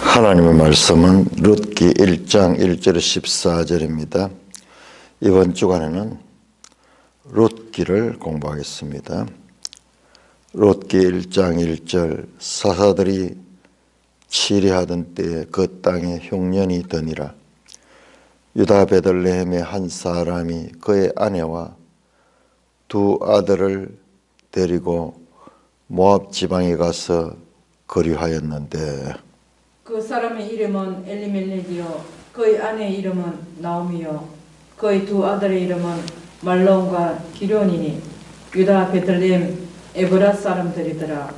하나님의 말씀은 룻기 1장 1절에서 14절입니다. 이번 주간에는 룻기를 공부하겠습니다. 룻기 1장 1절 사사들이 치리하던 때에 그 땅에 흉년이 드니라. 유다 베들레헴의 한 사람이 그의 아내와 두 아들을 데리고 모압 지방에 가서 거류하였는데 그 사람의 이름은 엘리멜렉이요 그의 아내의 이름은 나오미요 그의 두 아들의 이름은 말론과 기련이니 유다 베들레헴 에브라 사람들이더라.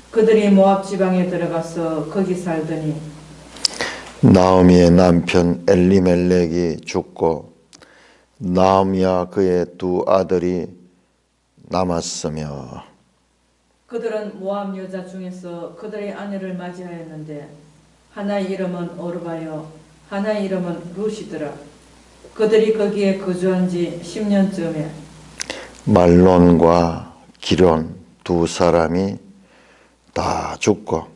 그들이 모압 지방에 들어가서 거기 살더니 나오미의 남편 엘리멜렉이 죽고 나오미와 그의 두 아들이 남았으며 그들은 모압 여자 중에서 그들의 아내를 맞이하였는데 하나의 이름은 오르바요 하나의 이름은 룻이더라. 그들이 거기에 거주한 지 10년쯤에 말론과 기련 두 사람이 다 죽고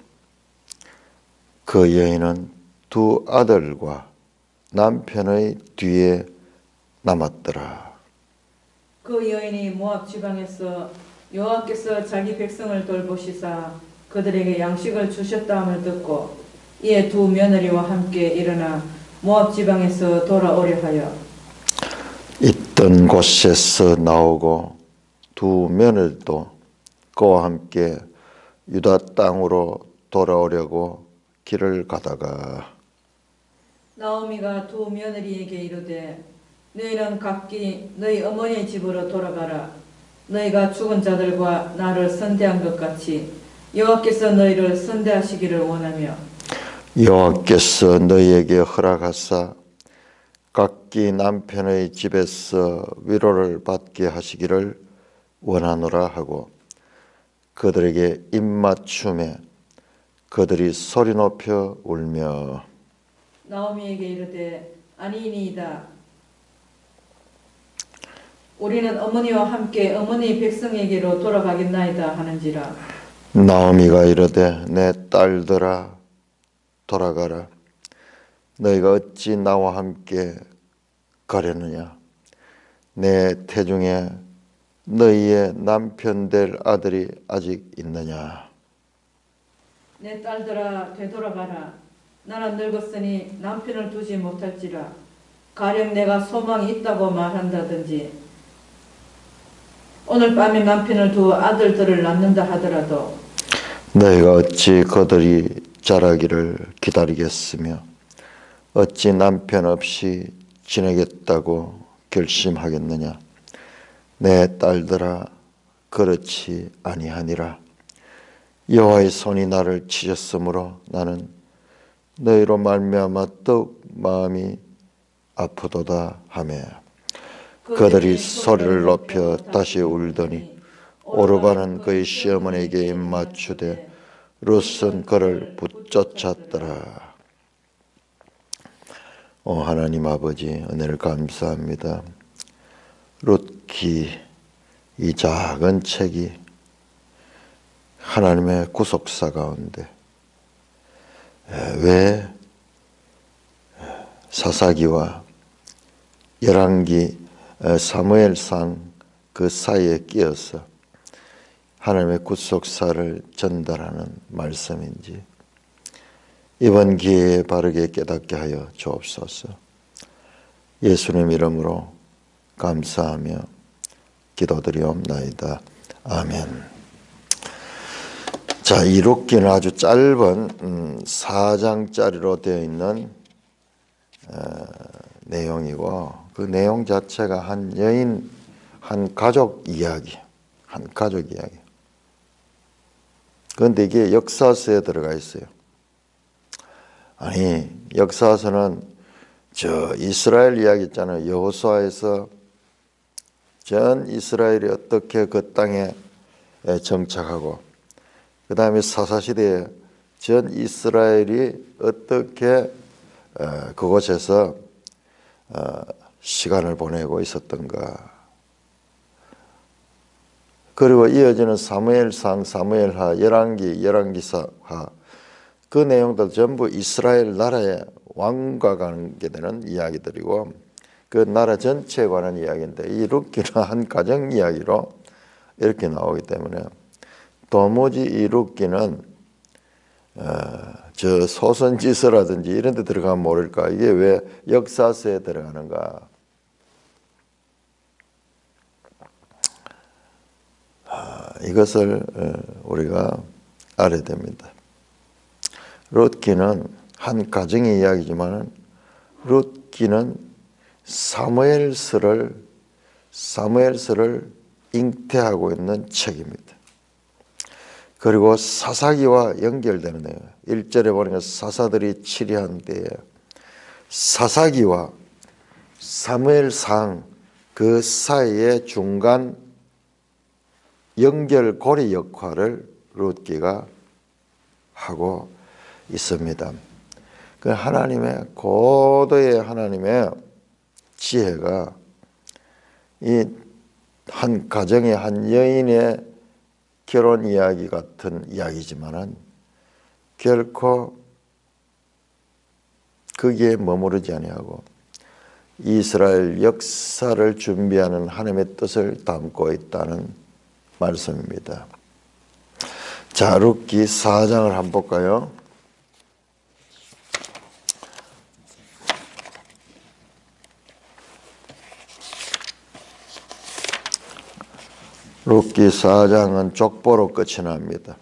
그 여인은 두 아들과 남편의 뒤에 남았더라. 그 여인이 모압 지방에서 여호와께서 자기 백성을 돌보시사 그들에게 양식을 주셨다함을 듣고 이에 두 며느리와 함께 일어나 모압 지방에서 돌아오려 하여 있던 곳에서 나오고 두 며느리도 그와 함께 유다 땅으로 돌아오려고 길을 가다가 나오미가 두 며느리에게 이르되 너희는 각기 너희 어머니의 집으로 돌아가라. 너희가 죽은 자들과 나를 선대한 것 같이 여호와께서 너희를 선대하시기를 원하며 여호와께서 너희에게 허락하사 각기 남편의 집에서 위로를 받게 하시기를 원하노라 하고 그들에게 입맞춤에 그들이 소리 높여 울며 나오미에게 이르되 아니니이다. 우리는 어머니와 함께 어머니 백성에게로 돌아가겠나이다 하는지라. 나오미가 이르되 내 딸들아 돌아가라. 너희가 어찌 나와 함께 가려느냐. 내 태중에 너희의 남편 될 아들이 아직 있느냐. 내 딸들아 되돌아가라. 나는 늙었으니 남편을 두지 못할지라. 가령 내가 소망이 있다고 말한다든지 오늘 밤에 남편을 두어 아들들을 낳는다 하더라도 너희가 어찌 그들이 자라기를 기다리겠으며 어찌 남편 없이 지내겠다고 결심하겠느냐. 내 딸들아 그렇지 아니하니라. 여호와의 손이 나를 치셨으므로 나는 너희로 말미암아 더욱 마음이 아프도다 하며 그들이 소리를 높여 다시 울더니 오르바는 그의 시어머니에게 입맞추되 룻은 그를 붙쫓았더라. 하나님 아버지 은혜를 감사합니다. 룻기 이 작은 책이 하나님의 구속사 가운데 왜 사사기와 열왕기 사무엘상 그 사이에 끼어서 하나님의 구속사를 전달하는 말씀인지 이번 기회에 바르게 깨닫게 하여 주옵소서. 예수님 이름으로 감사하며 기도드리옵나이다. 아멘. 자, 이 룻기는 아주 짧은 4장짜리로 되어 있는 내용이고 그 내용 자체가 한 여인, 한 가족 이야기. 그런데 이게 역사서에 들어가 있어요. 아니, 역사서는 이스라엘 이야기 있잖아요. 여호수아에서 전 이스라엘이 어떻게 그 땅에 정착하고 그 다음에 사사시대에 전 이스라엘이 어떻게 그곳에서 시간을 보내고 있었던가. 그리고 이어지는 사무엘상, 사무엘하, 열왕기, 열왕기사하 그 내용들 전부 이스라엘 나라의 왕과 관계되는 이야기들이고 그 나라 전체에 관한 이야기인데 이 룻기는 한 가정 이야기로 이렇게 나오기 때문에 도무지 이 룻기는 저 소선지서라든지 이런 데 들어가면 모를까 이게 왜 역사서에 들어가는가. 이것을 우리가 알아야 됩니다. 룻기는 한 가정의 이야기지만 룻기는 사무엘서를 잉태하고 있는 책입니다. 그리고 사사기와 연결되는 내용. 1절에 보니까 사사들이 치리한 때에 사사기와 사무엘상 그 사이의 중간 연결고리 역할을 룻기가 하고 있습니다. 그 하나님의 고도의 하나님의 지혜가 이 한 가정의 한 여인의 결혼 이야기 같은 이야기지만은 결코 거기에 머무르지 아니하고 이스라엘 역사를 준비하는 하나님의 뜻을 담고 있다는 말씀입니다. 자, 룻기 4장을 한번 볼까요? 룻기 4장은 족보로 끝이 납니다.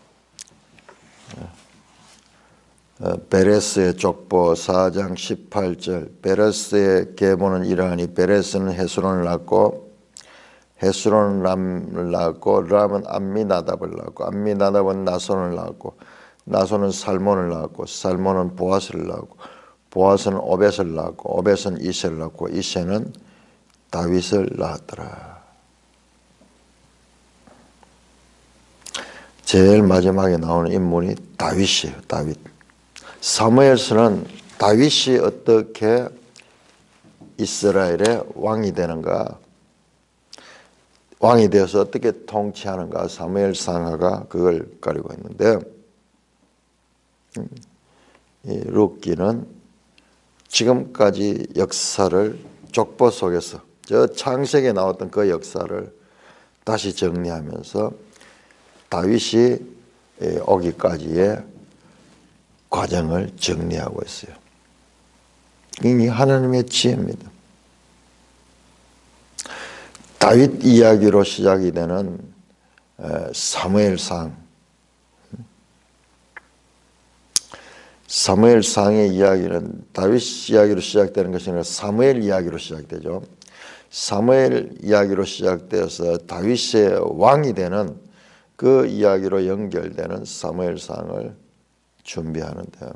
베레스의 족보 4장 18절 베레스의 계보는 이러하니 베레스는 헤스론을 낳고 헤스론은 람을 낳고 람은 암미나답을 낳고 암미나답은 나손을 낳고 나손은 살몬을 낳고 살몬은 보아스를 낳고 보아스는 오벳을 낳고 오벳은 이세를 낳고 이세는 다윗을 낳았더라. 제일 마지막에 나오는 인물이 다윗이에요. 다윗. 사무엘서는 다윗이 어떻게 이스라엘의 왕이 되는가, 왕이 되어서 어떻게 통치하는가, 사무엘상하가 그걸 가리고 있는데 이 룻기는 지금까지 역사를 족보 속에서 저 창세기에 나왔던 그 역사를 다시 정리하면서 다윗이 오기까지의 과정을 정리하고 있어요. 이 하나님의 지혜입니다. 다윗 이야기로 시작이 되는 사무엘상의 이야기는 다윗 이야기로 시작되는 것이 아니라 사무엘 이야기로 시작되죠. 사무엘 이야기로 시작되어서 다윗의 왕이 되는 그 이야기로 연결되는 사무엘상을 준비하는데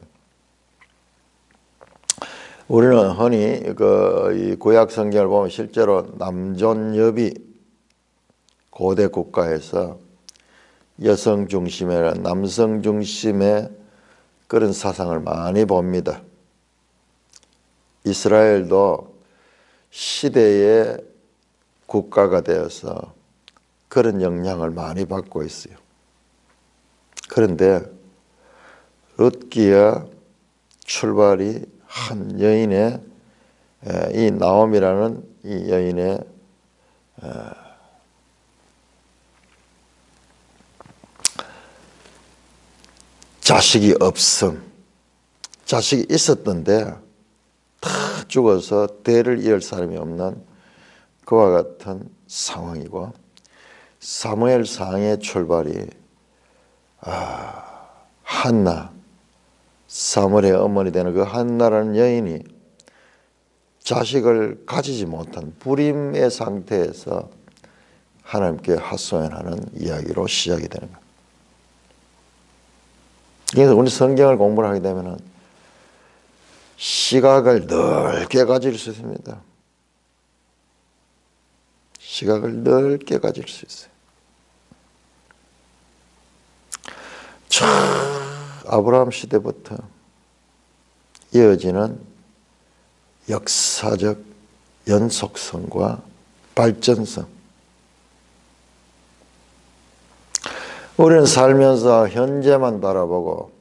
우리는 흔히 이 구약 성경을 보면 실제로 남존여비 고대 국가에서 여성 중심의 아니라 남성 중심의 그런 사상을 많이 봅니다. 이스라엘도 시대의 국가가 되어서 그런 영향을 많이 받고 있어요. 그런데 룻기의 출발이 한 여인의 이 나옴이라는 이 여인의 자식이 없음, 자식이 있었던데 다 죽어서 대를 이을 사람이 없는 그와 같은 상황이고 사무엘상의 출발이 한나, 사무엘의 어머니 되는 그 한나라는 여인이 자식을 가지지 못한 불임의 상태에서 하나님께 하소연하는 이야기로 시작이 되는 거예요. 그래서 우리 성경을 공부를 하게 되면 시각을 넓게 가질 수 있습니다. 시각을 넓게 가질 수 있어요. 아브라함 시대부터 이어지는 역사적 연속성과 발전성. 우리는 살면서 현재만 바라보고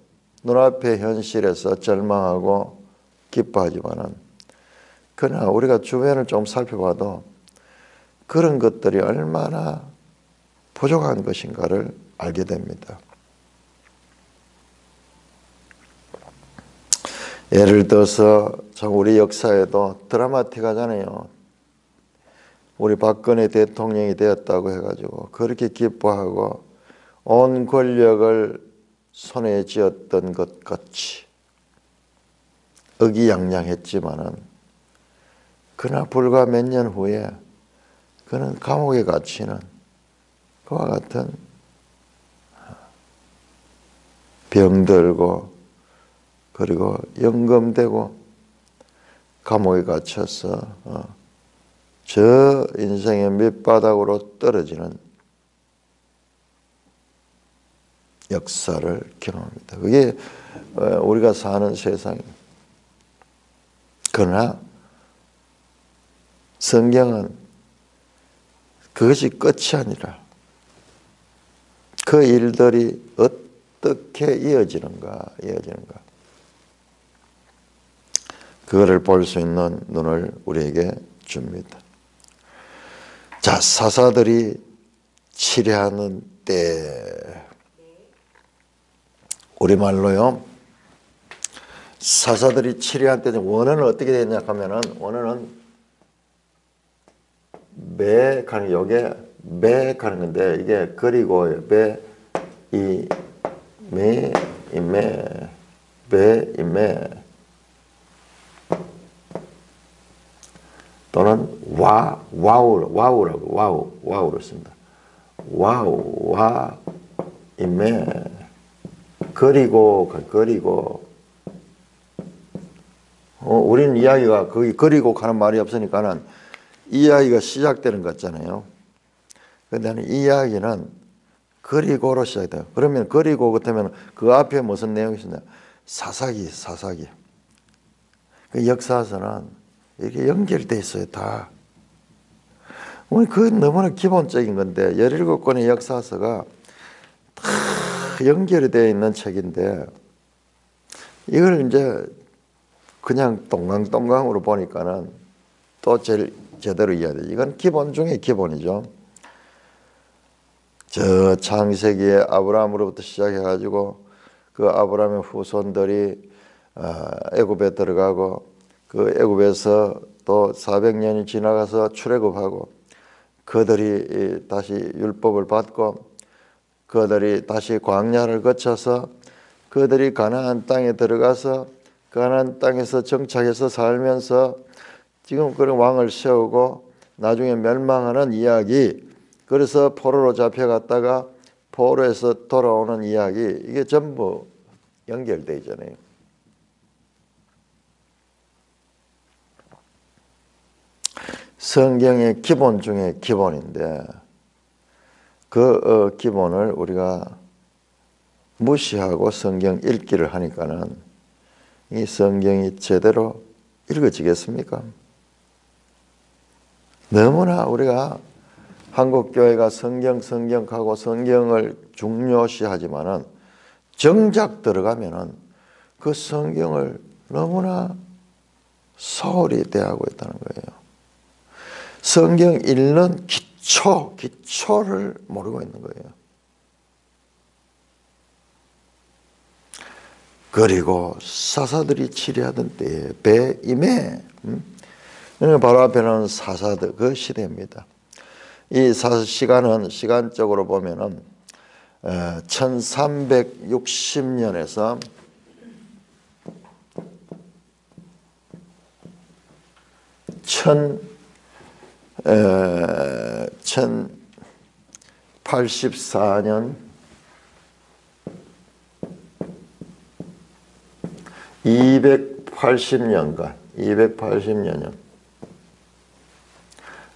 눈앞의 현실에서 절망하고 기뻐하지만은, 그러나 우리가 주변을 좀 살펴봐도 그런 것들이 얼마나 부족한 것인가를 알게 됩니다. 예를 들어서 우리 역사에도 드라마틱하잖아요. 우리 박근혜 대통령이 되었다고 해가지고 그렇게 기뻐하고 온 권력을 손에 쥐었던 것 같이 의기양양했지만은, 그러나 불과 몇 년 후에 그는 감옥에 갇히는 그와 같은 병들고 그리고 연금되고 감옥에 갇혀서 저 인생의 밑바닥으로 떨어지는 역사를 경험합니다. 그게 우리가 사는 세상입니다. 그러나 성경은 그것이 끝이 아니라 그 일들이 어떻게 이어지는가 그거를 볼 수 있는 눈을 우리에게 줍니다. 자, 사사들이 치레하는 때, 우리말로요, 사사들이 치레한 때 원어는 어떻게 되냐 하면은, 원어는 매가는, 요게 매가는 건데, 이게 그리고 매, 이, 매, 이, 매, 이, 매, 또는 와우로 씁니다. 와우, 이매, 그리고, 우리는 이야기가 거기 그리고 가는 말이 없으니까는 이야기가 시작되는 것 같잖아요. 근데 이 이야기는 그리고로 시작돼요. 그러면 그리고 그렇다면 그 앞에 무슨 내용이 있냐? 사사기. 그 역사서는 이렇게 연결되어 있어요, 다. 그건 너무나 기본적인 건데, 17권의 역사서가 다 연결이 되어 있는 책인데, 이걸 이제 그냥 동강동강으로 보니까는 또 제대로 이해돼요. 이건 기본 중에 기본이죠. 저 창세기에 아브라함으로부터 시작해가지고 그 아브라함의 후손들이 애굽에 들어가고, 그 애굽에서 또 400년이 지나가서 출애굽하고, 그들이 다시 율법을 받고, 그들이 다시 광야를 거쳐서 그들이 가나안 땅에 들어가서 가나안 땅에서 정착해서 살면서 지금 그런 왕을 세우고 나중에 멸망하는 이야기, 그래서 포로로 잡혀갔다가 포로에서 돌아오는 이야기, 이게 전부 연결되어 있잖아요. 성경의 기본 중에 기본인데, 그 기본을 우리가 무시하고 성경 읽기를 하니까는 이 성경이 제대로 읽어지겠습니까? 너무나 우리가 한국교회가 성경하고 성경을 중요시하지만은 정작 들어가면은 그 성경을 너무나 소홀히 대하고 있다는 거예요. 성경 읽는 기초를 모르고 있는 거예요. 그리고 사사들이 치리하던 때에 배임에, 바로 앞에는 사사들, 그 시대입니다. 이 사사 시간은 시간적으로 보면은 1360년에서 1084년 280년간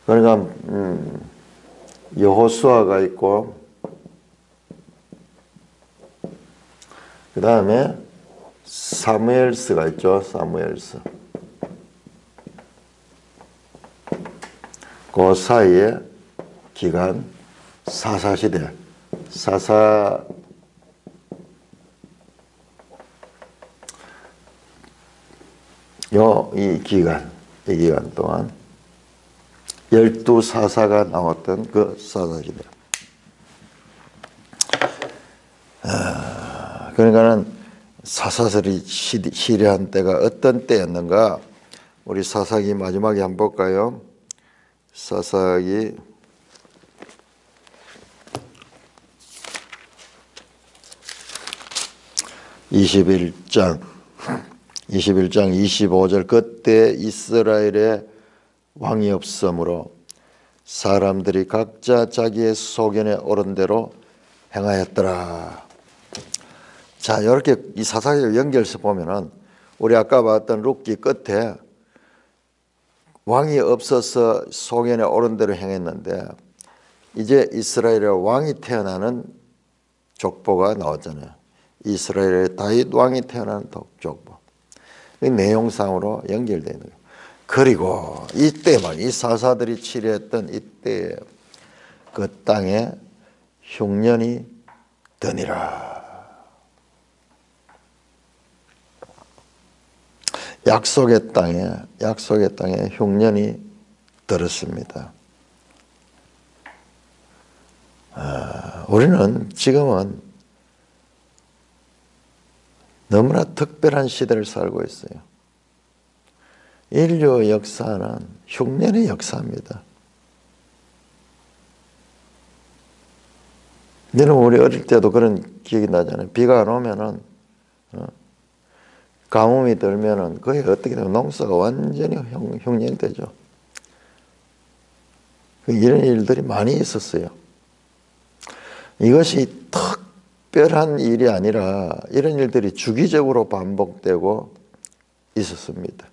그러니까 여호수아가 있고, 그 다음에 사무엘스가 있죠. 사무엘스. 그 사이에 기간 사사시대, 이 기간 동안 12사사가 나왔던 그 사사시대. 그러니까는 사사들이 시대한 때가 어떤 때였는가? 우리 사사기 마지막에 한번 볼까요? 사사기 21장 25절. 그때 이스라엘에 왕이 없으므로 사람들이 각자 자기의 소견에 옳은 대로 행하였더라. 자, 이렇게 이 사사기를 연결해서 보면은 우리 아까 봤던 룻기 끝에 왕이 없어서 소견에 옳은 대로 행했는데 이제 이스라엘에 왕이 태어나는 족보가 나왔잖아요. 이스라엘의 다윗 왕이 태어나는 족보. 이 내용상으로 연결되는 거예요. 그리고 이때만 이 사사들이 치료했던 이때에 그 땅에 흉년이 드니라. 약속의 땅에 흉년이 들었습니다. 우리는 지금은 너무나 특별한 시대를 살고 있어요. 인류 역사는 흉년의 역사입니다. 여러분, 우리 어릴 때도 그런 기억이 나잖아요. 비가 안 오면은 가뭄이 들면은 거의 어떻게 되면 농사가 완전히 흉년이 되죠. 이런 일들이 많이 있었어요. 이것이 특별한 일이 아니라 이런 일들이 주기적으로 반복되고 있었습니다.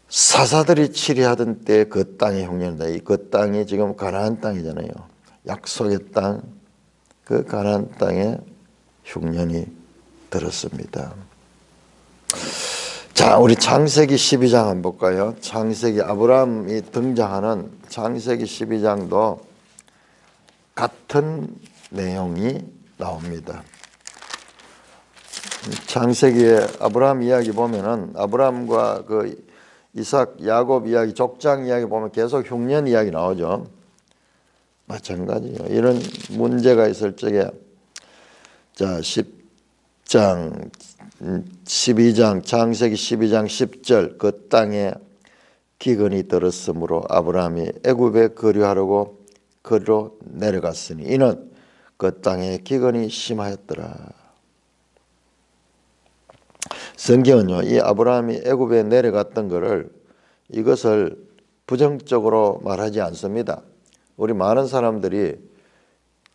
사사들이 치리하던 때 그 땅의 흉년이다. 그 땅이 지금 가나안 땅이잖아요. 약속의 땅, 그 가나안 땅에 흉년이 들었습니다. 자, 우리 창세기 12장 한번 볼까요? 창세기 아브라함이 등장하는 창세기 12장도 같은 내용이 나옵니다. 창세기에 아브라함 이야기 보면은 아브라함과 그 이삭, 야곱 이야기, 족장 이야기 보면 계속 흉년 이야기 나오죠. 마찬가지요. 이런 문제가 있을 적에 자, 12장 창세기 12장 10절 그 땅에 기근이 들었으므로 아브라함이 애굽에 거류하려고 거리로 내려갔으니 이는 그 땅에 기근이 심하였더라. 성경은요, 이 아브라함이 애굽에 내려갔던 것을 이것을 부정적으로 말하지 않습니다. 우리 많은 사람들이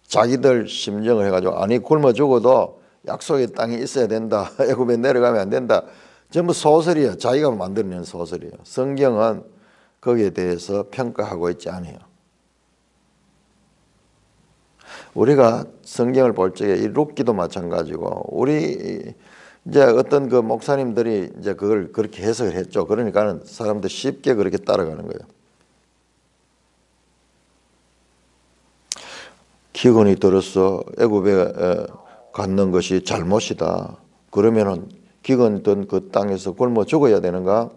자기들 심정을 해가지고 아니 굶어 죽어도 약속의 땅에 있어야 된다. 애굽에 내려가면 안 된다. 전부 소설이에요. 자기가 만들어낸 소설이에요. 성경은 거기에 대해서 평가하고 있지 않아요. 우리가 성경을 볼 적에 이 룻기도 마찬가지고 우리 이제 어떤 그 목사님들이 이제 그걸 그렇게 해석을 했죠. 그러니까는 사람들 쉽게 그렇게 따라가는 거예요. 기근이 들어서 애굽에 갖는 것이 잘못이다. 그러면은 기근 든 그 땅에서 굶어 죽어야 되는가?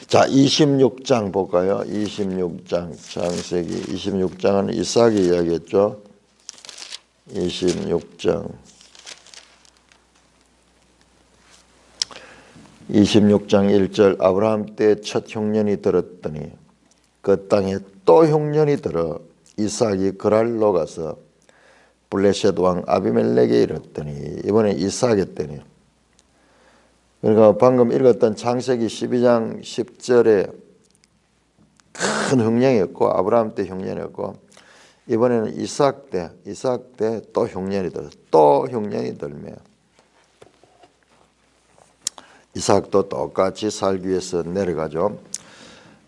자, 26장 볼까요? 26장 창세기 26장은 이삭이 이야기했죠. 26장 1절 아브라함 때 첫 흉년이 들었더니 그 땅에 또 흉년이 들어 이삭이 그랄로 가서 블레셋 왕 아비멜렉에 이르더니 이번에 이삭의 때네요. 그러니까 방금 읽었던 창세기 12장 10절에 큰 흉년이었고 아브라함 때 흉년이었고 이번에는 이삭 때 또 흉년이 들어서 또 흉년이 들며 이삭도 똑같이 살기 위해서 내려가죠.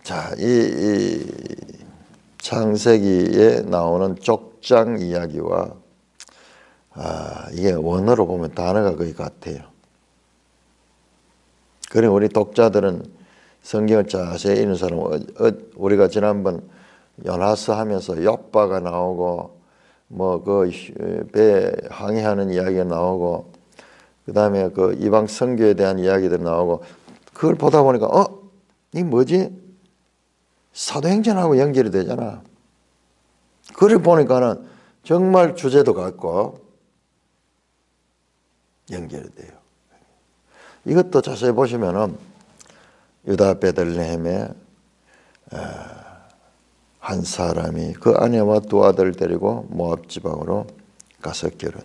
자, 이 창세기에 나오는 족장 이야기와 이게 원어로 보면 단어가 거의 같아요. 그래 우리 독자들은 성경을 자세히 읽는 사람은 우리가 지난번 요나스 하면서 욥바가 나오고 뭐 그 배 항해하는 이야기가 나오고 그 다음에 그 이방 선교에 대한 이야기들 나오고, 그걸 보다 보니까 이 뭐지? 사도행전하고 연결이 되잖아. 그걸 보니까는 정말 주제도 같고 연결이 돼요. 이것도 자세히 보시면은 유다 베들레헴에 한 사람이 그 아내와 두 아들을 데리고 모압 지방으로 가서 결혼.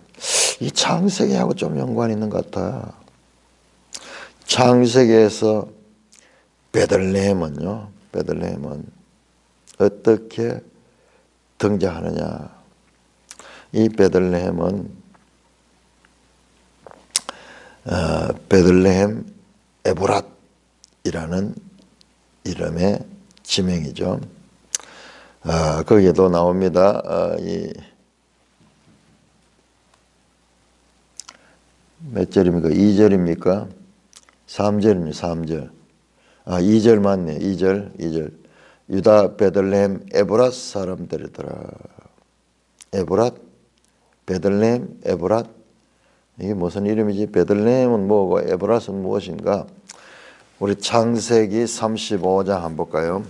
이 창세기하고 좀 연관이 있는 것 같아. 창세기에서 베들레헴은 어떻게 등장하느냐. 이 베들레헴은 베들레헴 에브랏이라는 이름의 지명이죠. 거기에도 나옵니다. 몇 절입니까? 2절입니까? 3절입니다. 3절. 2절 맞네. 2절. 유다 베들레헴 에브랏 사람들이더라. 에브랏, 베들레헴, 에브랏. 이게 무슨 이름이지? 베들레헴은 뭐고 에브랏은 무엇인가? 우리 창세기 35장 한번 볼까요?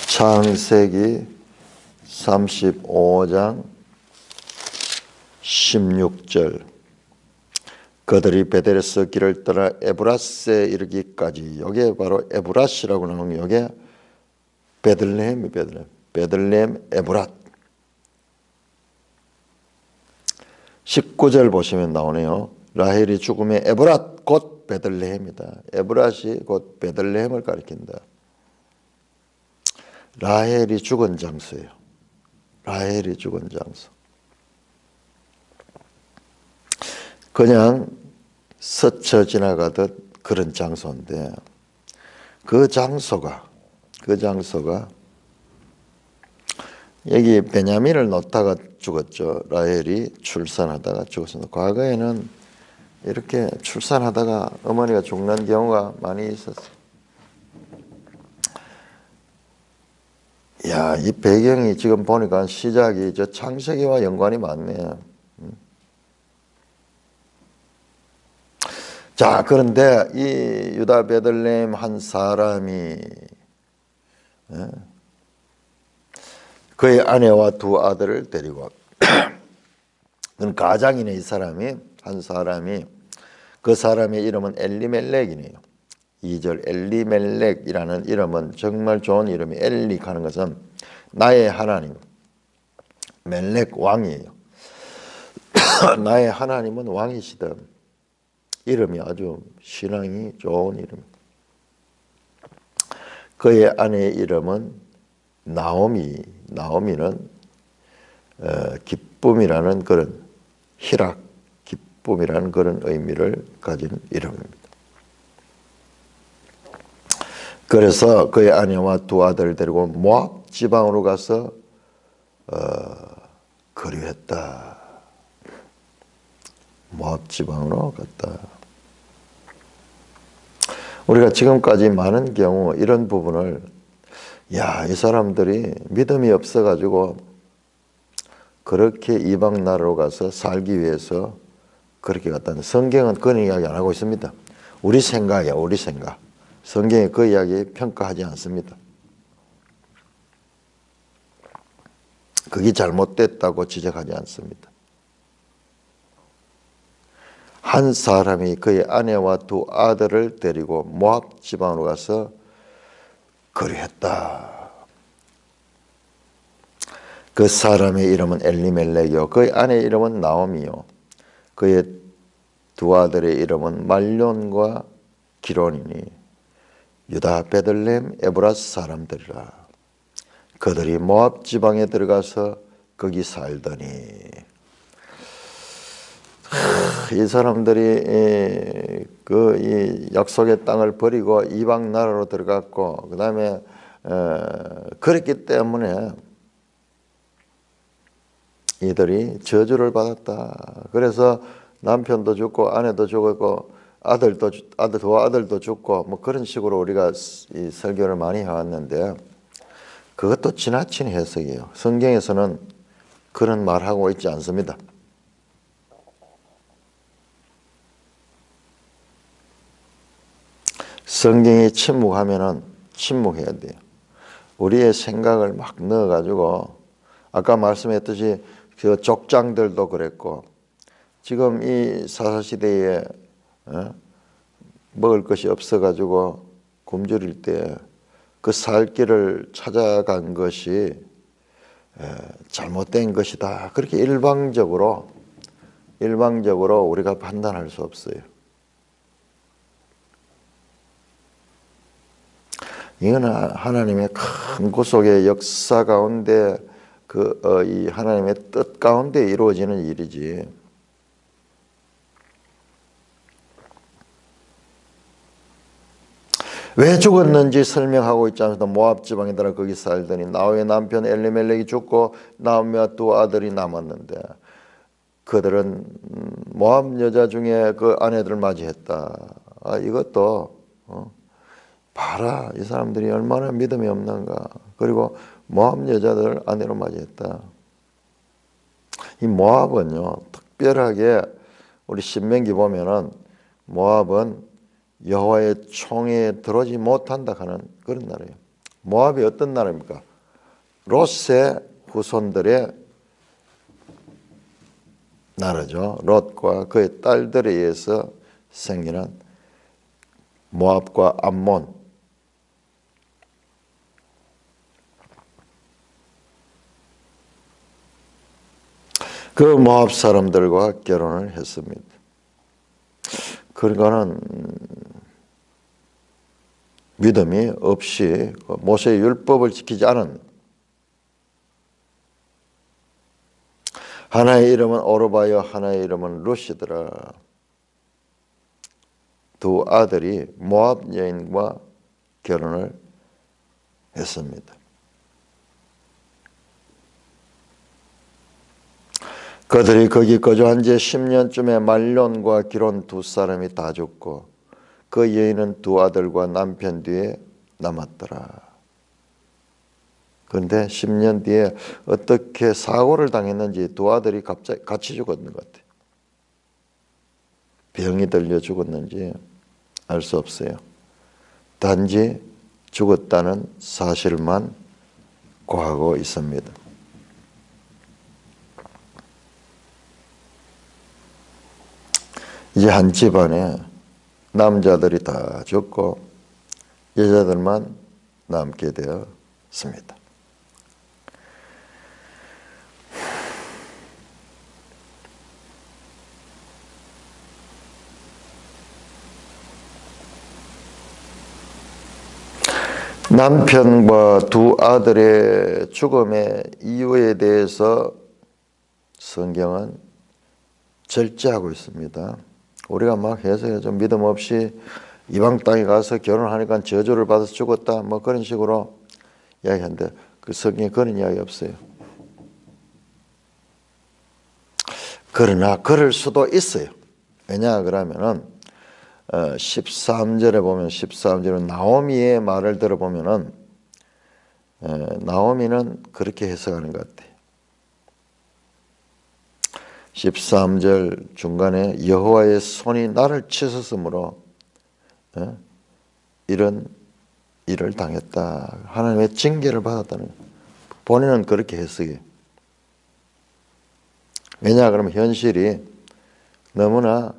창세기 35장 16절. 그들이 베델에서 길을 떠나 에브라스에 이르기까지. 이게 바로 에브라시라고 나오는 이게 베들레헴 에브랏. 19절 보시면 나오네요. 라헬이 죽음에 에브랏 곧 베들레헴이다. 에브랏이 곧 베들레헴을 가리킨다. 라헬이 죽은 장소예요. 라헬이 죽은 장소. 그냥 스쳐 지나가듯 그런 장소인데 그 장소가 여기 베냐민을 놓다가 죽었죠. 라헬이 출산하다가 죽었습니다. 과거에는 이렇게 출산하다가 어머니가 죽는 경우가 많이 있었어요. 야, 이 배경이 지금 보니까 시작이 저 창세기와 연관이 많네. 자, 그런데 이 유다 베들레헴 한 사람이 그의 아내와 두 아들을 데리고 그건 가장이네. 이 사람이 한 사람이 그 사람의 이름은 엘리멜렉이네요. 2절 엘리멜렉이라는 이름은 정말 좋은 이름이 엘릭 하는 것은 나의 하나님, 멜렉 왕이에요. 나의 하나님은 왕이시다. 이름이 아주 신앙이 좋은 이름. 그의 아내의 이름은 나오미는 기쁨이라는 그런 희락, 기쁨이라는 그런 의미를 가진 이름입니다. 그래서 그의 아내와 두 아들을 데리고 모압 지방으로 가서 거류했다. 모압 지방으로 갔다. 우리가 지금까지 많은 경우 이런 부분을 이 사람들이 믿음이 없어가지고 그렇게 이방 나라로 가서 살기 위해서 그렇게 갔다는, 성경은 그런 이야기 안 하고 있습니다. 우리 생각이야, 우리 생각. 성경에 그 이야기 평가하지 않습니다. 그게 잘못됐다고 지적하지 않습니다. 한 사람이 그의 아내와 두 아들을 데리고 모압 지방으로 가서 거류했다. 그 사람의 이름은 엘리멜렉이요, 그의 아내의 이름은 나오미요, 그의 두 아들의 이름은 말론과 기론이니 유다 베들레헴 에브랏 사람들이라. 그들이 모압 지방에 들어가서 거기 살더니, 이 사람들이 이 약속의 땅을 버리고 이방 나라로 들어갔고, 그 다음에 그랬기 때문에 이들이 저주를 받았다. 그래서 남편도 죽고 아내도 죽었고 두 아들도 죽고 뭐 그런 식으로 우리가 이 설교를 많이 해왔는데 그것도 지나친 해석이에요. 성경에서는 그런 말하고 있지 않습니다. 성경이 침묵하면은 침묵해야 돼요. 우리의 생각을 막 넣어가지고 아까 말씀했듯이 그 족장들도 그랬고 지금 이 사사시대에 먹을 것이 없어가지고 굶주릴 때 그 살 길을 찾아간 것이 잘못된 것이다. 그렇게 일방적으로 우리가 판단할 수 없어요. 이거는 하나님의 큰 구속의 역사 가운데 이 하나님의 뜻 가운데 이루어지는 일이지. 왜 죽었는지 설명하고 있지 않습니까? 모압 지방에다가 거기 살더니 나홀의 남편 엘리멜렉이 죽고 나오미와 두 아들이 남았는데 그들은 모압 여자 중에 그 아내들을 맞이했다. 이것도 봐라, 이 사람들이 얼마나 믿음이 없는가. 그리고 모압 여자들 아내로 맞이했다. 이 모압은요, 특별하게 우리 신명기 보면은 모압은 여호와의 총에 들어오지 못한다 하는 그런 나라예요. 모압이 어떤 나라입니까? 롯의 후손들의 나라죠. 롯과 그의 딸들에 의해서 생기는 모압과 암몬. 그 모압 사람들과 결혼을 했습니다. 그러니까는 믿음이 없이 모세의 율법을 지키지 않은 하나의 이름은 오르바요 하나의 이름은 룻이더라. 두 아들이 모압 여인과 결혼을 했습니다. 그들이 거기 거주한 지 10년쯤에 말론과 기론 두 사람이 다 죽고 그 여인은 두 아들과 남편 뒤에 남았더라. 그런데 10년 뒤에 어떻게 사고를 당했는지 두 아들이 갑자기 같이 죽었는 것 같아요. 병이 들려 죽었는지 알 수 없어요. 단지 죽었다는 사실만 고하고 있습니다. 이제 한 집안에 남자들이 다 죽고 여자들만 남게 되었습니다. 남편과 두 아들의 죽음의 이유에 대해서 성경은 절제하고 있습니다. 우리가 막 해석해 좀 믿음 없이 이방 땅에 가서 결혼하니까 저주를 받아서 죽었다 뭐 그런 식으로 이야기하는데 그 성경에 그런 이야기 없어요. 그러나 그럴 수도 있어요. 왜냐 그러면은 13절에 보면 13절은 나오미의 말을 들어보면은 나오미는 그렇게 해석하는 것 같아요. 13절 중간에 여호와의 손이 나를 치셨으므로 이런 일을 당했다. 하나님의 징계를 받았다는 거예요. 본인은 그렇게 해석해요. 왜냐 그러면 현실이 너무나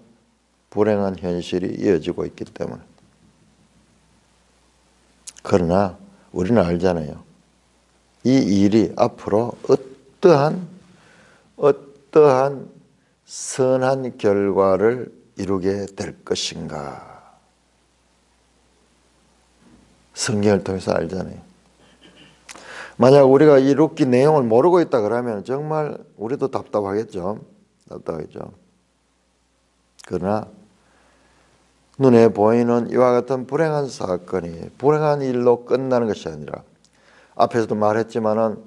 불행한 현실이 이어지고 있기 때문에. 그러나 우리는 알잖아요. 이 일이 앞으로 어떠한 선한 결과를 이루게 될 것인가. 성경을 통해서 알잖아요. 만약 우리가 이 룻기 내용을 모르고 있다 그러면 정말 우리도 답답하겠죠. 그러나 눈에 보이는 이와 같은 불행한 사건이 불행한 일로 끝나는 것이 아니라 앞에서도 말했지만은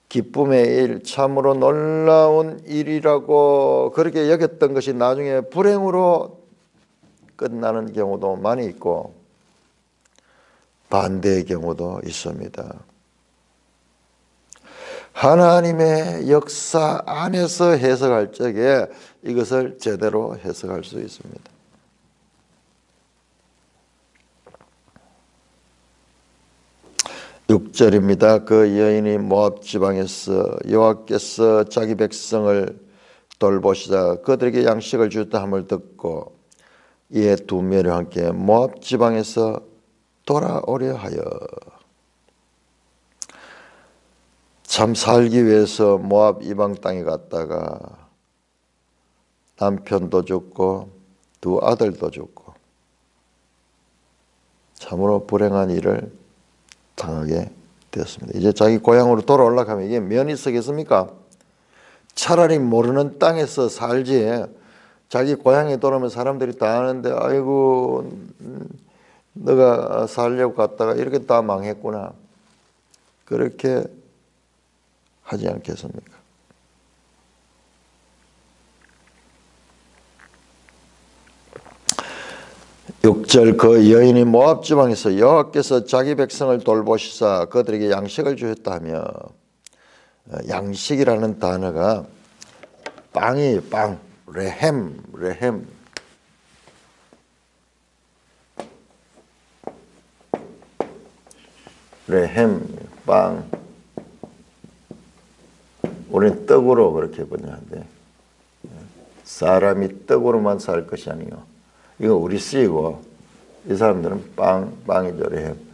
기쁨의 일, 참으로 놀라운 일이라고 그렇게 여겼던 것이 나중에 불행으로 끝나는 경우도 많이 있고 반대의 경우도 있습니다. 하나님의 역사 안에서 해석할 적에 이것을 제대로 해석할 수 있습니다. 6절입니다. 그 여인이 모압 지방에서 여호와께서 자기 백성을 돌보시자 그들에게 양식을 주었다 함을 듣고 이에 두 며느리와 함께 모압 지방에서 돌아오려 하여 참 살기 위해서 모압 이방 땅에 갔다가 남편도 죽고 두 아들도 죽고 참으로 불행한 일을 당하게 되었습니다. 이제 자기 고향으로 돌아오려고 하면 이게 면이 서겠습니까? 차라리 모르는 땅에서 살지. 자기 고향에 돌아오면 사람들이 다 아는데 아이고 너가 살려고 갔다가 이렇게 다 망했구나. 그렇게 하지 않겠습니까? 육 절 그 여인이 모압 지방에서 여호와께서 자기 백성을 돌보시사 그들에게 양식을 주셨다며 양식이라는 단어가 빵이 빵 레헴 빵 우리는 떡으로 그렇게 번역하는데 사람이 떡으로만 살 것이 아니요 이거 우리 쓰이고 이 사람들은 빵이죠. 레헴.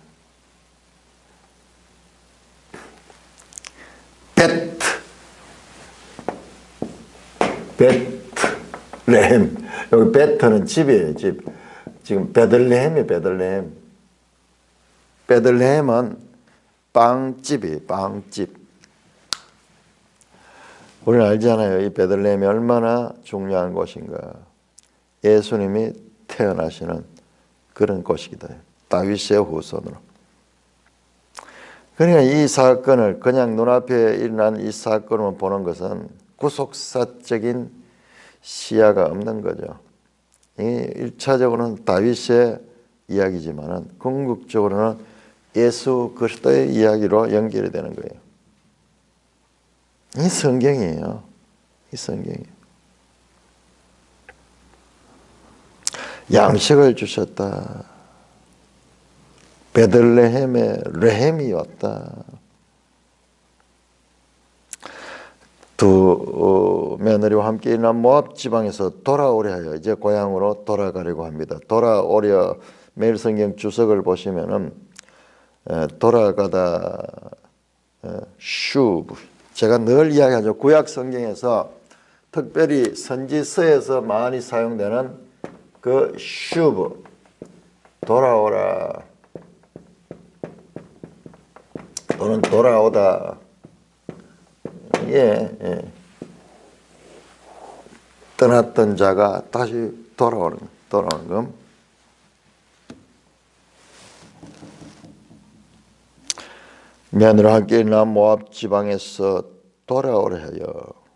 베트레헴. 여기 베트는 집이에요. 집. 지금 베들레헴이에요. 베들레헴은 빵집이에요. 빵집. 우리는 알잖아요. 이 베들레헴이 얼마나 중요한 곳인가. 예수님이 태어나시는 그런 곳이기도 해요. 다윗의 후손으로. 그러니까 이 사건을 그냥 눈앞에 일어난 이 사건을 보는 것은 구속사적인 시야가 없는 거죠. 이 1차적으로는 다윗의 이야기지만은 궁극적으로는 예수 그리스도의 이야기로 연결이 되는 거예요. 이 성경이에요. 이 성경이에요. 양식을 주셨다. 베들레헴에 레헴이 왔다. 두 며느리와 함께 일어난 모압 지방에서 돌아오려 하여 이제 고향으로 돌아가려고 합니다. 돌아오려 매일 성경 주석을 보시면은 돌아가다 슈브 제가 늘 이야기하죠. 구약 성경에서 특별히 선지서에서 많이 사용되는 그 슈브 돌아오라 또는 돌아오다 예. 떠났던 자가 다시 돌아오는 것. 며느리와 함께 일어난 모압 지방에서 돌아오려 하여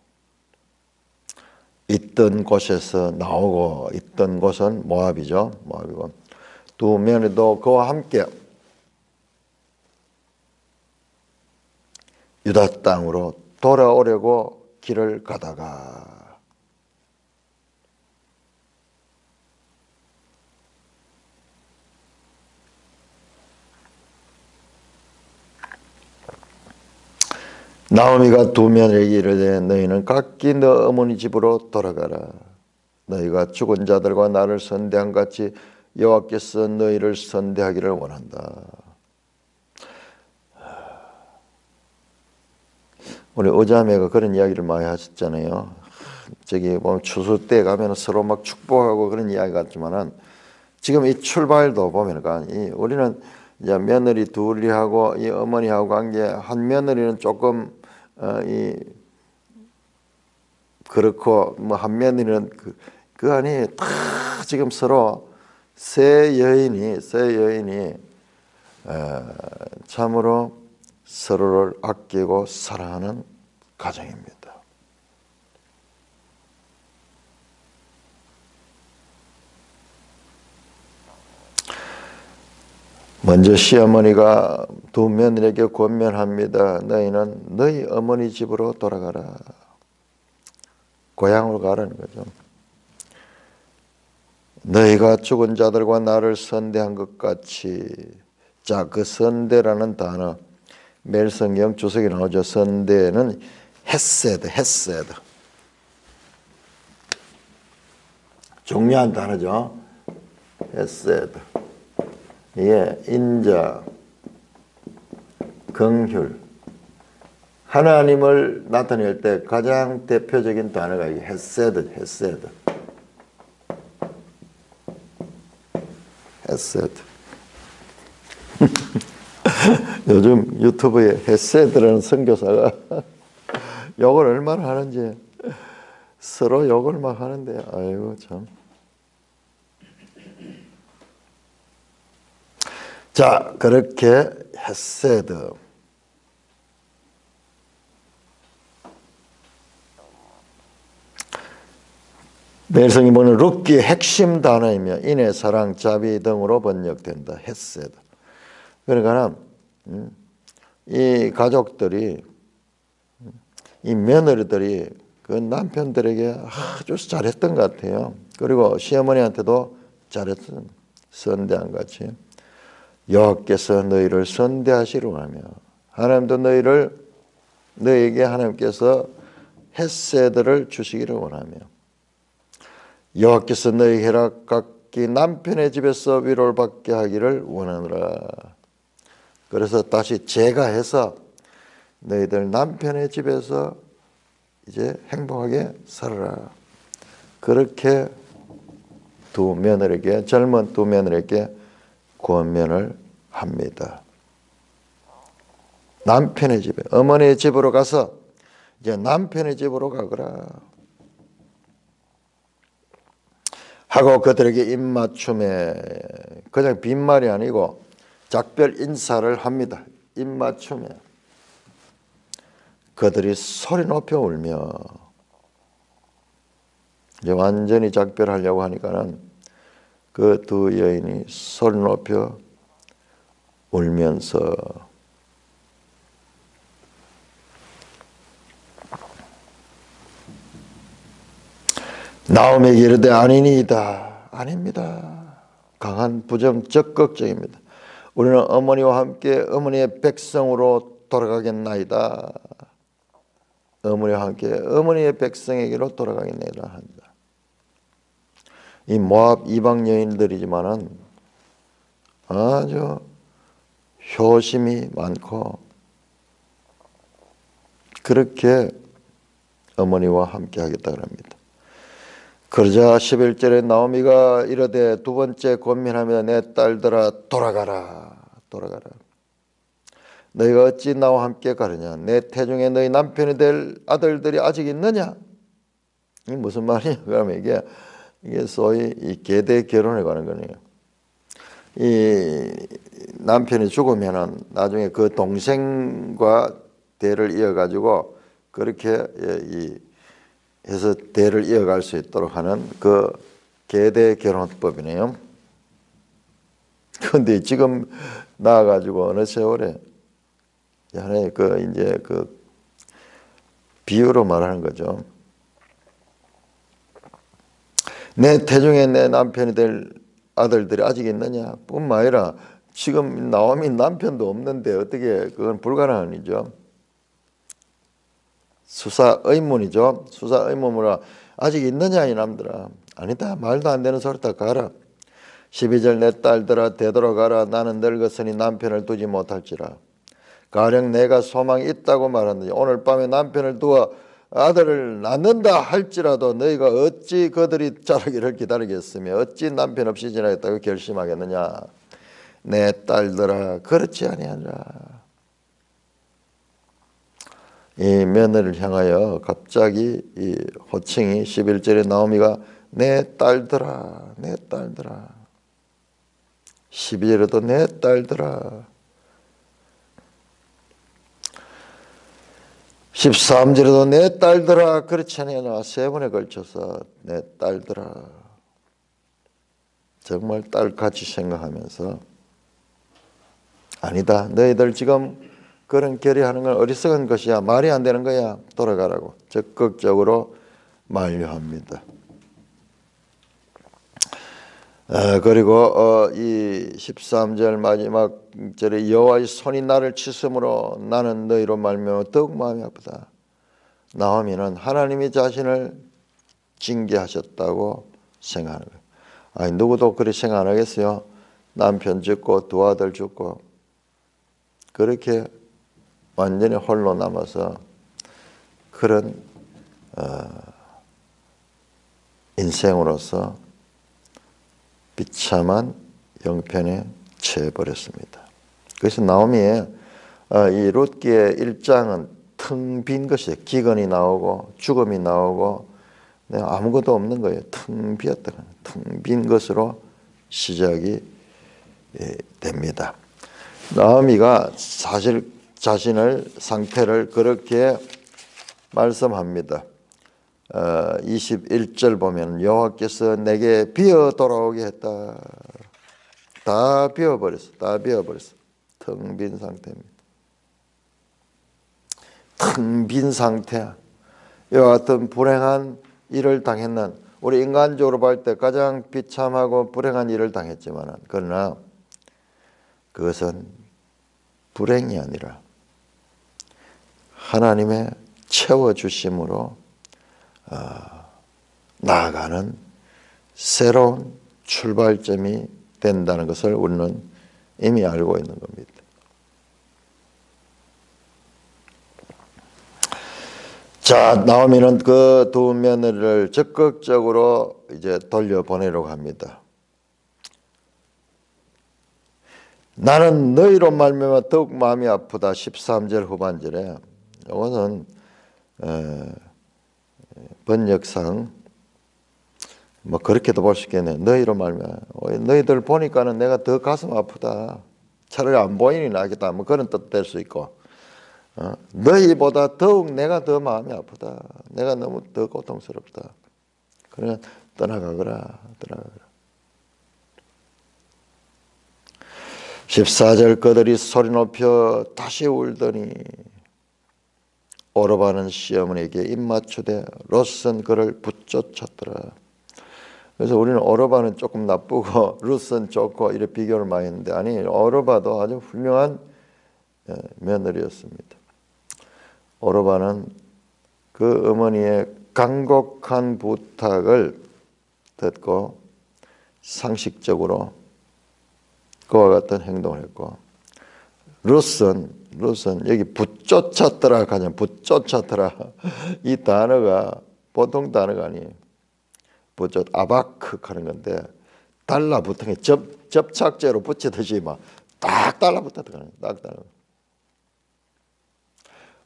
있던 곳에서 나오고 있던 곳은 모압이죠. 모압이고 두 며느리도 그와 함께 유다 땅으로 돌아오려고 길을 가다가 나오미가 두 며느리에게 이르되 너희는 각기 너 어머니 집으로 돌아가라. 너희가 죽은 자들과 나를 선대한 같이 여호와께서 너희를 선대하기를 원한다. 우리 오자매가 그런 이야기를 많이 하셨잖아요. 저기 보면 추수 때 가면 서로 막 축복하고 그런 이야기 같지만은 지금 이 출발도 보면 우리는 이제 며느리 둘이하고 이 어머니하고 관계 한 며느리는 조금 그렇고 뭐 한 며느리는 그 안에 다 지금 서로 세 여인이 참으로 서로를 아끼고 사랑하는 가정입니다. 먼저 시어머니가 두 며느리에게 권면합니다. 너희는 너희 어머니 집으로 돌아가라. 고향으로 가라는 거죠. 너희가 죽은 자들과 나를 선대한 것 같이. 자, 그 선대라는 단어 매일 성경 주석에 나오죠. 선대는 헤세드. 중요한 단어죠. 헤세드. 이게 인자, 긍휼, 하나님을 나타낼 때 가장 대표적인 단어가 이게 헤세드. 요즘 유튜브에 헤세드라는 선교사가 욕을 얼마나 하는지 서로 욕을 막 하는데 아이고 참. 자, 그렇게 헤세드. 매일성이 보는 룻기의 핵심 단어이며 인애, 사랑, 자비 등으로 번역된다. 헤세드. 그러니까 이 가족들이, 이 며느리들이 그 남편들에게 아주 잘했던 것 같아요. 그리고 시어머니한테도 잘했던, 선대한 같이. 여호와께서 너희를 선대하시려 하며 하나님도 너희에게 하나님께서 헤세드를 주시기를 원하며 여호와께서 너희 혈압각기 남편의 집에서 위로를 받게 하기를 원하노라. 그래서 다시 제가 해서 너희들 남편의 집에서 이제 행복하게 살아라. 그렇게 두 며느리에게, 젊은 두 며느리에게 권면을 합니다. 남편의 집에, 어머니의 집으로 가서 이제 남편의 집으로 가거라 하고 그들에게 입맞춤에, 그냥 빈말이 아니고 작별 인사를 합니다. 입맞춤에 그들이 소리 높여 울며, 이제 완전히 작별하려고 하니까는 그 두 여인이 소리 높여 울면서 나오미에게 이르되 아니니이다. 아닙니다. 강한 부정 적극적입니다. 우리는 어머니와 함께 어머니의 백성으로 돌아가겠나이다. 어머니와 함께 어머니의 백성에게로 돌아가겠나이다 한다. 이 모압 이방 여인들이지만은 아주 효심이 많고 그렇게 어머니와 함께 하겠다 합니다. 그러자 11절에 나오미가 이르되 두 번째 권면하며 내 딸들아 돌아가라. 너희가 어찌 나와 함께 가느냐? 내 태중에 너희 남편이 될 아들들이 아직 있느냐? 이게 무슨 말이냐? 그러면 이게 소위 이 계대 결혼에 관한 거네요. 이 남편이 죽으면은 나중에 그 동생과 대를 이어가지고 그렇게 해서 대를 이어갈 수 있도록 하는 그 계대 결혼법이네요. 그런데 지금 나와가지고 어느 세월에 하나의 이제 비유로 말하는 거죠. 내 태중에 내 남편이 될 아들들이 아직 있느냐? 뿐만 아니라 지금 나오미 남편도 없는데 어떻게 그건 불가능한 일이죠. 수사 의문이죠. 수사 의문으로 아직 있느냐 이남들아. 아니다. 말도 안 되는 소리다. 가라. 12절 내 딸들아 되돌아가라. 나는 늙었으니 남편을 두지 못할지라. 가령 내가 소망이 있다고 말하는데 오늘 밤에 남편을 두어 아들을 낳는다 할지라도 너희가 어찌 그들이 자라기를 기다리겠으며 어찌 남편 없이 지나겠다고 결심하겠느냐. 내 딸들아 그렇지 아니하니라. 이 며느리를 향하여 갑자기 이 호칭이 11절에 나오미가 내 딸들아 12절에도 내 딸들아 13절에도 내 딸들아 그렇지 않으나 세 번에 걸쳐서 내 딸들아 정말 딸같이 생각하면서 아니다. 너희들 지금 그런 결의하는 건 어리석은 것이야. 말이 안 되는 거야. 돌아가라고 적극적으로 만류합니다. 그리고 이 13절 마지막 절에 여호와의 손이 나를 치심으로 나는 너희로 말미암아 더욱 마음이 아프다. 나오미는 하나님이 자신을 징계하셨다고 생각하는 거예요. 아니, 누구도 그렇게 생각 안 하겠어요? 남편 죽고 두 아들 죽고 그렇게 완전히 홀로 남아서 그런 인생으로서 비참한 형편에 처해버렸습니다. 그래서 나오미의 이 룻기의 1장은 텅 빈 것이에요. 기근이 나오고 죽음이 나오고 아무것도 없는 거예요. 텅 비었다. 텅 빈 것으로 시작이 됩니다. 나오미가 사실 자신을 상태를 그렇게 말씀합니다. 21절 보면 여호와께서 내게 비어 돌아오게 했다. 다 비어버렸어. 다 비어버렸어. 텅 빈 상태입니다. 텅 빈 상태야. 이와 같은 불행한 일을 당했는, 우리 인간적으로 볼 때 가장 비참하고 불행한 일을 당했지만, 그러나 그것은 불행이 아니라 하나님의 채워주심으로 나아가는 새로운 출발점이 된다는 것을 우리는 이미 알고 있는 겁니다. 자, 나오미는 그 두 며느리를 적극적으로 이제 돌려보내려고 합니다. 나는 너희로 말미암아 더욱 마음이 아프다. 13절 후반절에 이것은 번역상 뭐 그렇게도 볼 수 있겠네. 너희로 말미암아 너희들 보니까는 내가 더 가슴 아프다. 차라리 안 보이니 나겠다. 뭐 그런 뜻 될 수 있고, 너희보다 더욱 내가 더 마음이 아프다. 내가 너무 더 고통스럽다. 그러면 떠나가거라. 14절 그들이 소리 높여 다시 울더니 오르바는 시어머니에게 입맞추되 롯은 그를 붙쫓았더라. 그래서 우리는 오르바는 조금 나쁘고 롯은 좋고 이렇게 비교를 많이 했는데, 아니, 오르바도 아주 훌륭한 며느리였습니다. 오르바는 그 어머니의 간곡한 부탁을 듣고 상식적으로 그와 같은 행동을 했고, 롯은 여기 붙쫓았더라 하냐, 붙쫓았더라 이 단어가 보통 단어가 아니에요. 아바크 하는 건데 달라붙은 게 접착제로 붙이듯이 막 딱 달라붙었다. 딱 달라.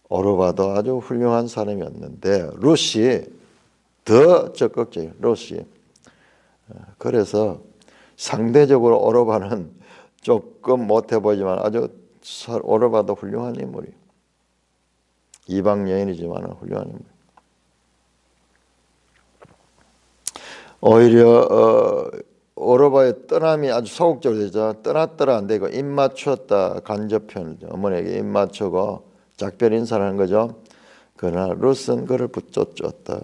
오르바도 아주 훌륭한 사람이었는데 롯이 더 적극적이에요. 롯이. 그래서 상대적으로 오르바는 조금 못해 보이지만 아주 오르바도 훌륭한 인물이에요. 이방 여인이지만 훌륭한 인물. 오히려 오르바의 떠남이 아주 소극적으로 되죠. 떠났더라 안 되고 입 맞췄다, 간접편, 어머니에게 입 맞추고 작별 인사를 하는 거죠. 그러나 롯은 그를 붙쫓았다.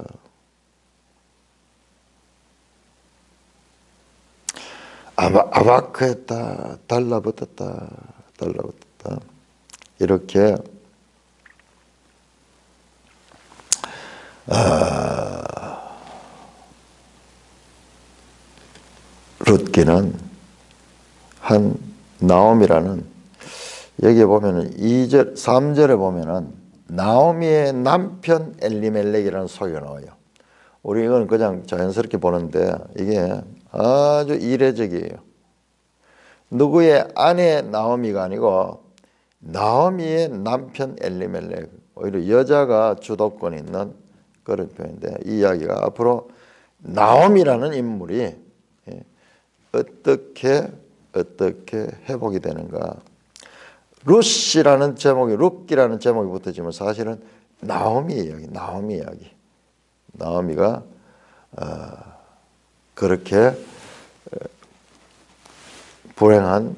아바크했다, 달라붙었다. 이렇게 룻기는 한 나오미라는, 여기 보면은 2절, 3절에 보면은 나오미의 남편 엘리멜렉이라는 소리가 나와요. 우리 이건 그냥 자연스럽게 보는데 이게 아주 이례적이에요. 누구의 아내 나오미가 아니고 나오미의 남편 엘리멜렉, 오히려 여자가 주도권 있는 그런 표현인데, 이 이야기가 앞으로 나오미라는 인물이 어떻게 회복이 되는가. 룻이라는 제목이, 룻기라는 제목이 붙어지면 사실은 나오미 이야기. 나오미가 그렇게 불행한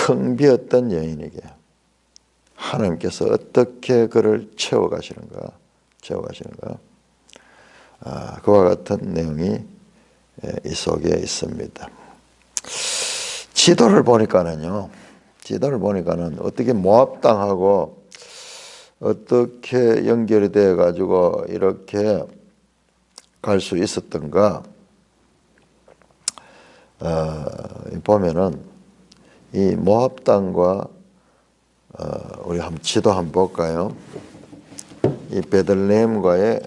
텅 비었던 여인에게 하나님께서 어떻게 그를 채워가시는가, 그와 같은 내용이 이 속에 있습니다. 지도를 보니까는 어떻게 모압 땅하고 어떻게 연결이 되어 가지고 이렇게 갈 수 있었던가? 보면은 이 모압 땅과 우리 한번 지도 한번 볼까요? 이 베들레헴과의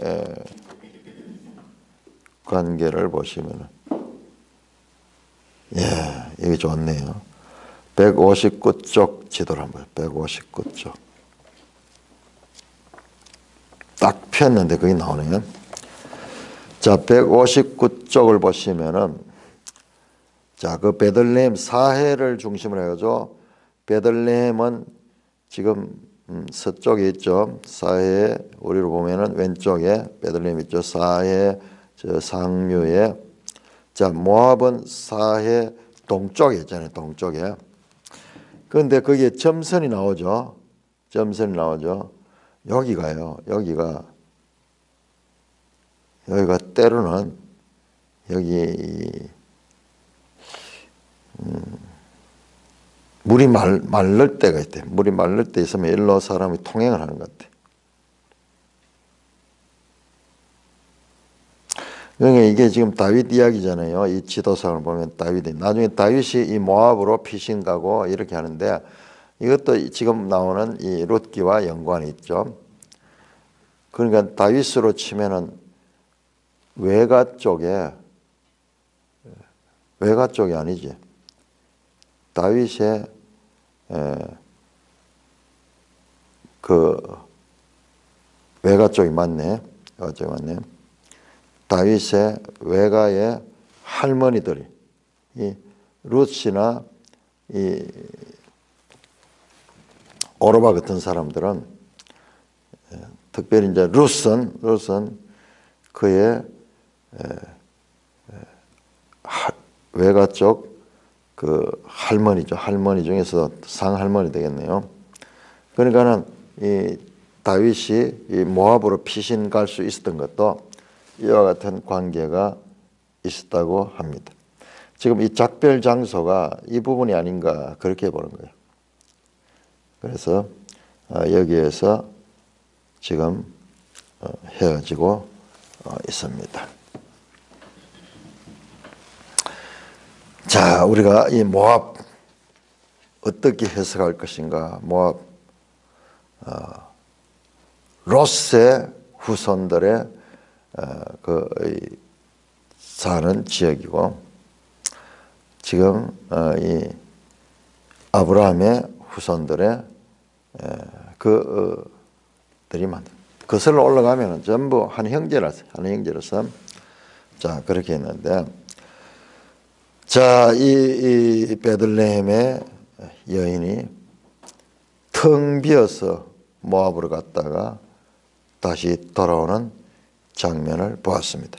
관계를 보시면은, 이게 좋네요. 159쪽 지도를 한번, 159쪽. 딱 폈는데 그게 나오네요. 자, 159쪽을 보시면은, 자, 그 베들레헴 사해를 중심으로 해가지고, 베들레헴은 지금 서쪽에 있죠. 사해, 우리로 보면은 왼쪽에 베들레헴 있죠. 사해, 저 상류에. 자, 모압은 사해 동쪽에 있잖아요. 동쪽에. 그런데 거기에 점선이 나오죠. 여기가요. 여기가 때로는 여기 물이 마를 때가 있대. 물이 마를 때 있으면 일로 사람이 통행을 하는 것 같아. 그러니까 이게 지금 다윗 이야기잖아요. 이 지도상을 보면 나중에 다윗이 이 모압으로 피신 가고 이렇게 하는데, 이것도 지금 나오는 이 룻기와 연관이 있죠. 그러니까 다윗으로 치면은 외가 쪽이 아니지. 다윗의 그 외가 쪽이 맞네. 다윗의 외가의 할머니들이, 이 룻이나 이 오르바 같은 사람들은, 특별히 이제 룻은 그의 외가 쪽 그 할머니죠. 할머니 중에서 상할머니 되겠네요. 그러니까는 이 다윗이 이 모압으로 피신 갈 수 있었던 것도 이와 같은 관계가 있었다고 합니다. 지금 이 작별 장소가 이 부분이 아닌가 그렇게 보는 거예요. 그래서 여기에서 지금 헤어지고 있습니다. 자, 우리가 이 모압 어떻게 해석할 것인가? 모압 롯의 후손들의 사는 지역이고, 지금 이 아브라함의 후손들의 그들이 거슬러 올라가면 전부 한 형제로서 자, 그렇게 했는데, 자, 이 베들레헴의 여인이 텅 비어서 모압으로 갔다가 다시 돌아오는 장면을 보았습니다.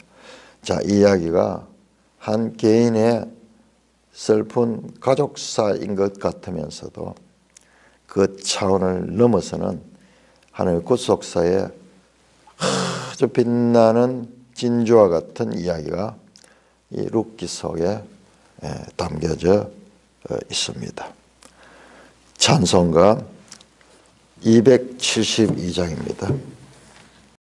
자, 이 이야기가 한 개인의 슬픈 가족사인 것 같으면서도 그 차원을 넘어서는 하나님의 구속사의 아주 빛나는 진주와 같은 이야기가 이 룻기 속에 담겨져 있습니다. 찬송가 272장입니다.